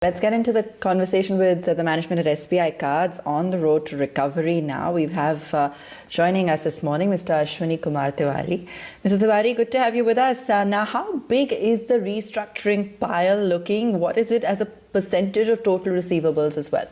Let's get into the conversation with the management at SBI Cards on the road to recovery now. We have joining us this morning Mr. Ashwini Kumar Tewari. Mr. Tewari, good to have you with us. Now, how big is the restructuring pile looking? What is it as a percentage of total receivables as well?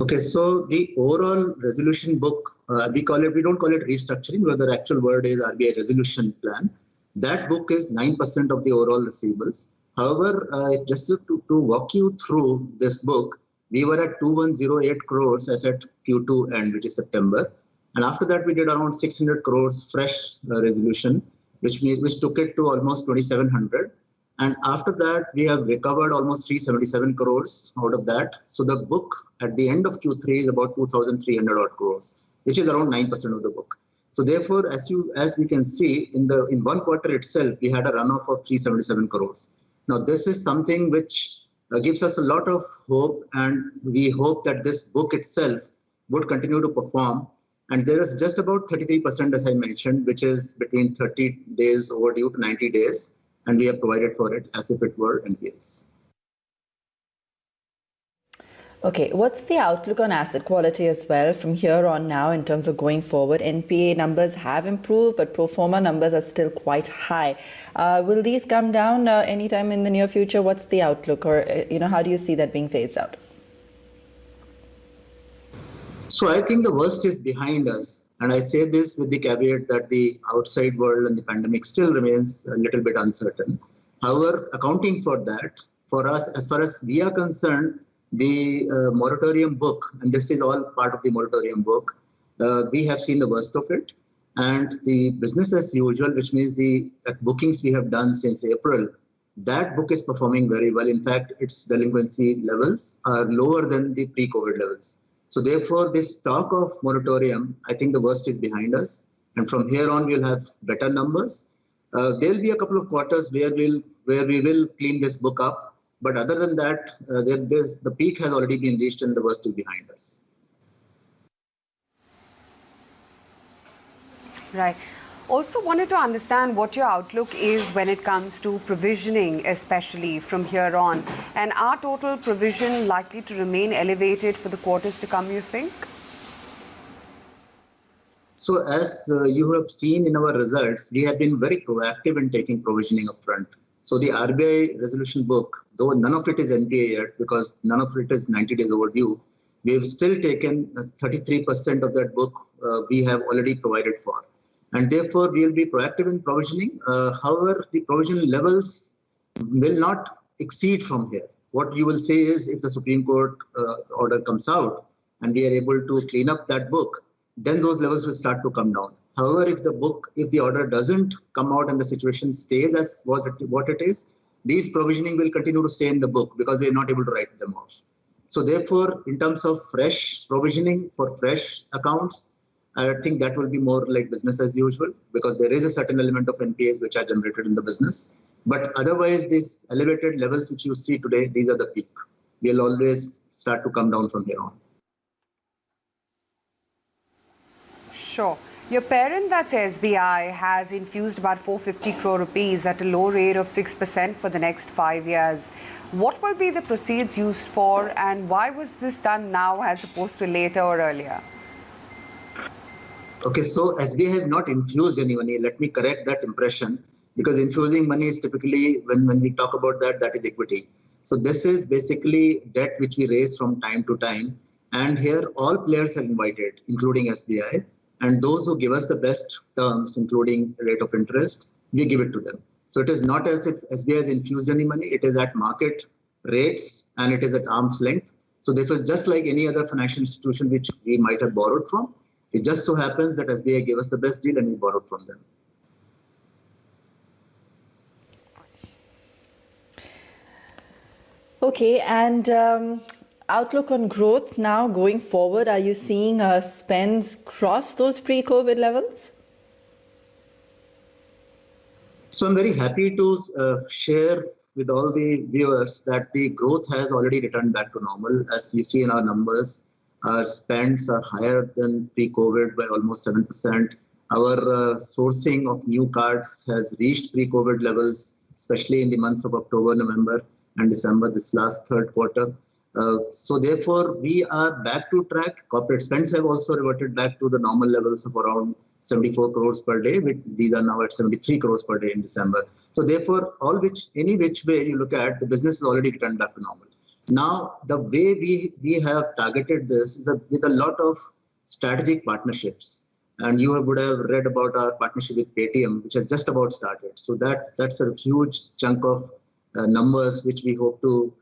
Okay, so the overall resolution book, we don't call it restructuring, but the actual word is RBI resolution plan. That book is 9% of the overall receivables. However, just to walk you through this book, we were at 2108 crores as at Q2 end, which is September. And after that, we did around 600 crores fresh resolution, which took it to almost 2700. And after that, we have recovered almost 377 crores out of that. So the book at the end of Q3 is about 2,300 odd crores, which is around 9% of the book. So therefore, as we can see, in one quarter itself, we had a runoff of 377 crores. Now, this is something which gives us a lot of hope, and we hope that this book itself would continue to perform. And there is just about 33%, as I mentioned, which is between 30 days overdue to 90 days. And we have provided for it as if it were NPAs. Okay, what's the outlook on asset quality as well from here on now in terms of going forward? NPA numbers have improved, but pro forma numbers are still quite high. Will these come down anytime in the near future? What's the outlook, or how do you see that being phased out? So I think the worst is behind us. And I say this with the caveat that the outside world and the pandemic still remains a little bit uncertain. However, accounting for that, for us, as far as we are concerned, the moratorium book, and this is all part of the moratorium book, we have seen the worst of it. And the business as usual, which means the bookings we have done since April, that book is performing very well. In fact, its delinquency levels are lower than the pre-COVID levels. So therefore, this talk of moratorium, I think the worst is behind us. And from here on, we'll have better numbers. There'll be a couple of quarters where we will clean this book up. But other than that, the peak has already been reached and the worst is behind us. Right. Also wanted to understand what your outlook is when it comes to provisioning, especially from here on. And are total provision likely to remain elevated for the quarters to come, you think? So as you have seen in our results, we have been very proactive in taking provisioning upfront. So the RBI resolution book, though none of it is NPA yet, because none of it is 90 days overdue, we have still taken 33% of that book we have already provided for. And therefore, we will be proactive in provisioning. However, the provision levels will not exceed from here. What you will say is, if the Supreme Court order comes out and we are able to clean up that book, then those levels will start to come down. However, if the order doesn't come out and the situation stays as what it is, these provisioning will continue to stay in the book because we are not able to write them off. So therefore, in terms of fresh provisioning for fresh accounts, I think that will be more like business as usual, because there is a certain element of NPAs which are generated in the business. But otherwise, these elevated levels which you see today, these are the peak. We'll always start to come down from here on. Sure. Your parent, that's SBI, has infused about 450 crore rupees at a low rate of 6% for the next 5 years. What will be the proceeds used for, and why was this done now as opposed to later or earlier? Okay, so SBI has not infused any money. Let me correct that impression, because infusing money is typically, when we talk about that is equity. So this is basically debt which we raise from time to time. And here all players are invited, including SBI. And those who give us the best terms, including rate of interest, we give it to them. So it is not as if SBI has infused any money. It is at market rates and it is at arm's length. So this is just like any other financial institution which we might have borrowed from. It just so happens that SBI gave us the best deal and we borrowed from them. Okay, and outlook on growth now going forward, are you seeing spends cross those pre-COVID levels? So I'm very happy to share with all the viewers that the growth has already returned back to normal. As you see in our numbers, our spends are higher than pre-COVID by almost 7%. Our sourcing of new cards has reached pre-COVID levels. especially in the months of October, November, and December, this last third quarter. So therefore, we are back to track. Corporate spends have also reverted back to the normal levels of around 74 crores per day. These are now at 73 crores per day in December. So therefore, any which way you look at, the business is already returned back to normal. Now, the way we have targeted this is with a lot of strategic partnerships. And you would have read about our partnership with Paytm, which has just about started. So that's a huge chunk of numbers which we hope to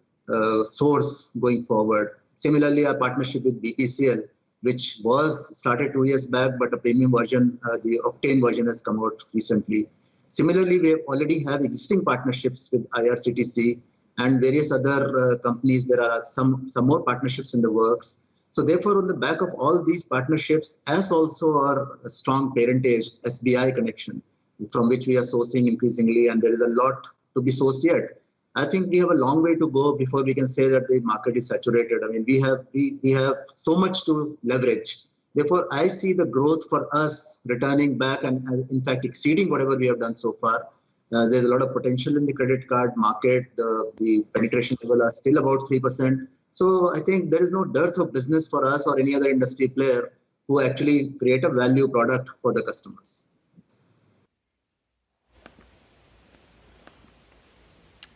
source going forward. Similarly, our partnership with BPCL, which was started 2 years back, but a premium version, the Octane version, has come out recently. Similarly, we already have existing partnerships with IRCTC and various other companies. There are some more partnerships in the works. So therefore, on the back of all these partnerships, as also our strong parentage SBI connection, from which we are sourcing increasingly, and there is a lot to be sourced yet. I think we have a long way to go before we can say that the market is saturated. I mean, we have so much to leverage. Therefore, I see the growth for us returning back and in fact exceeding whatever we have done so far. There's a lot of potential in the credit card market. The penetration level are still about 3%. So I think there is no dearth of business for us or any other industry player who actually create a value product for the customers.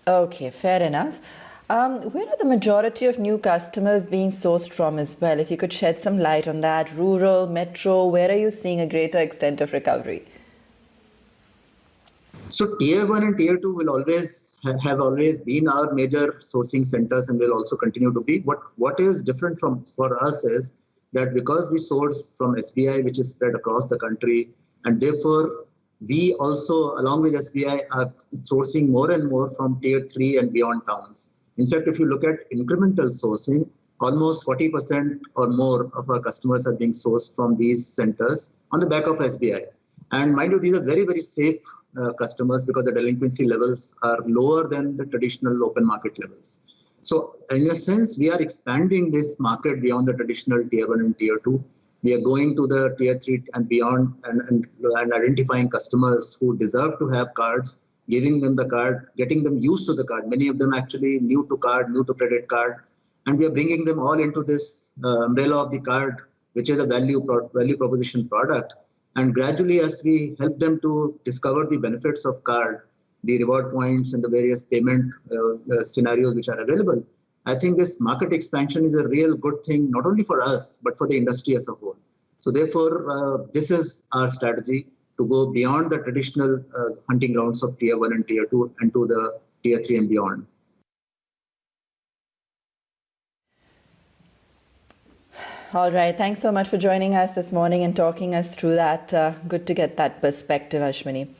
Okay, fair enough. Where are the majority of new customers being sourced from as well? If you could shed some light on that, rural, metro, where are you seeing a greater extent of recovery? So tier 1 and tier 2 will always have always been our major sourcing centers and will also continue to be. What is different for us is that because we source from SBI, which is spread across the country, and therefore we also, along with SBI, are sourcing more and more from tier 3 and beyond towns. In fact, if you look at incremental sourcing, almost 40% or more of our customers are being sourced from these centers on the back of SBI. And mind you, these are very, very safe customers because the delinquency levels are lower than the traditional open market levels. So in a sense, we are expanding this market beyond the traditional tier 1 and tier 2. We are going to the tier 3 and beyond and identifying customers who deserve to have cards, giving them the card, getting them used to the card. Many of them actually new to card, new to credit card. And we are bringing them all into this umbrella of the card, which is a value proposition product. And gradually, as we help them to discover the benefits of card, the reward points and the various payment scenarios which are available, I think this market expansion is a real good thing, not only for us, but for the industry as a whole. So therefore, this is our strategy to go beyond the traditional hunting grounds of tier 1 and tier 2 and to the tier 3 and beyond. All right. Thanks so much for joining us this morning and talking us through that. Good to get that perspective, Ashwini.